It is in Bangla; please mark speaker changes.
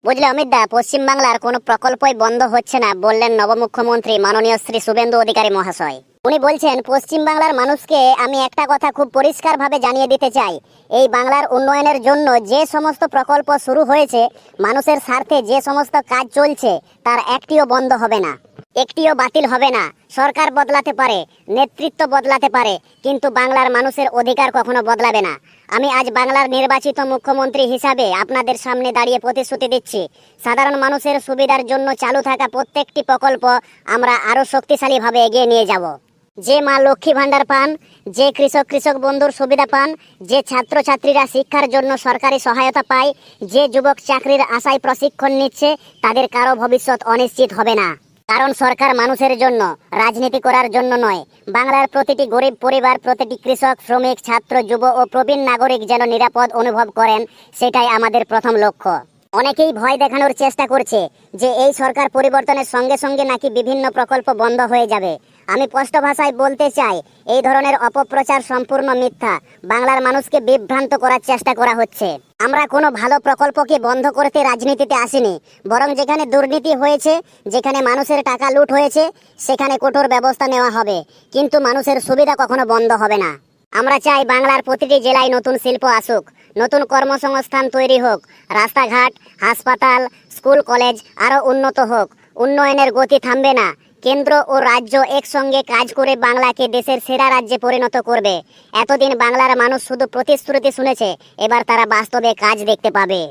Speaker 1: বুঝলে অমিত দা, পশ্চিমবাংলার কোনো প্রকল্পই বন্ধ হচ্ছে না বললেন নবমুখ্যমন্ত্রী মাননীয় শ্রী শুভেন্দু অধিকারী মহাশয়। উনি বলছেন, পশ্চিমবাংলার মানুষকে আমি একটা কথা খুব পরিষ্কারভাবে জানিয়ে দিতে চাই, এই বাংলার উন্নয়নের জন্য যে সমস্ত প্রকল্প শুরু হয়েছে, মানুষের স্বার্থে যে সমস্ত কাজ চলছে, তার একটিও বন্ধ হবে না, একটিও বাতিল হবে না। সরকার বদলাতে পারে, নেতৃত্ব বদলাতে পারে, কিন্তু বাংলার মানুষের অধিকার কখনো বদলাবে না। আমি আজ বাংলার নির্বাচিত মুখ্যমন্ত্রী হিসাবে আপনাদের সামনে দাঁড়িয়ে প্রতিশ্রুতি দিচ্ছি, সাধারণ মানুষের সুবিধার জন্য চালু থাকা প্রত্যেকটি প্রকল্প আমরা আরো শক্তিশালীভাবে এগিয়ে নিয়ে যাব। যে মা লক্ষ্মী ভান্ডার পান, যে কৃষক বন্ধুর সুবিধা পান, যে ছাত্রছাত্রীরা শিক্ষার জন্য সরকারি সহায়তা পায়, যে যুবক চাকরির আশায় প্রশিক্ষণ নিচ্ছে, তাদের কারো ভবিষ্যৎ অনিশ্চিত হবে না। কারণ সরকার মানুষের জন্য, রাজনীতি করার জন্য নয়। বাংলার প্রতিটি গরিব পরিবার, প্রতিটি কৃষক, শ্রমিক, ছাত্র, যুব ও প্রবীণ নাগরিক যেন নিরাপদ অনুভব করেন, সেটাই আমাদের প্রথম লক্ষ্য। অনেকেই ভয় দেখানোর চেষ্টা করছে যে এই সরকার পরিবর্তনের সঙ্গে সঙ্গে নাকি বিভিন্ন প্রকল্প বন্ধ হয়ে যাবে। আমি স্পষ্ট ভাষায় বলতে চাই, এই ধরনের অপপ্রচার সম্পূর্ণ মিথ্যা। বাংলার মানুষকে বিভ্রান্ত করার চেষ্টা করা হচ্ছে। আমরা কোনো ভালো প্রকল্পকে বন্ধ করতে রাজনীতিতে আসিনি, বরং যেখানে দুর্নীতি হয়েছে, যেখানে মানুষের টাকা লুট হয়েছে, সেখানে কঠোর ব্যবস্থা নেওয়া হবে, কিন্তু মানুষের সুবিধা কখনো বন্ধ হবে না। আমরা চাই বাংলার প্রতিটি জেলায় নতুন শিল্প আসুক, নতুন কর্মসংস্থান তৈরি হোক, রাস্তাঘাট, হাসপাতাল, স্কুল, কলেজ আরও উন্নত হোক। উন্নয়নের গতি থামবে না। কেন্দ্র ও রাজ্য একসঙ্গে কাজ করে বাংলাকে দেশের সেরা রাজ্যে পরিণত করবে। এতদিন বাংলার মানুষ শুধু প্রতিশ্রুতি শুনেছে, এবার তারা বাস্তবে কাজ দেখতে পাবে।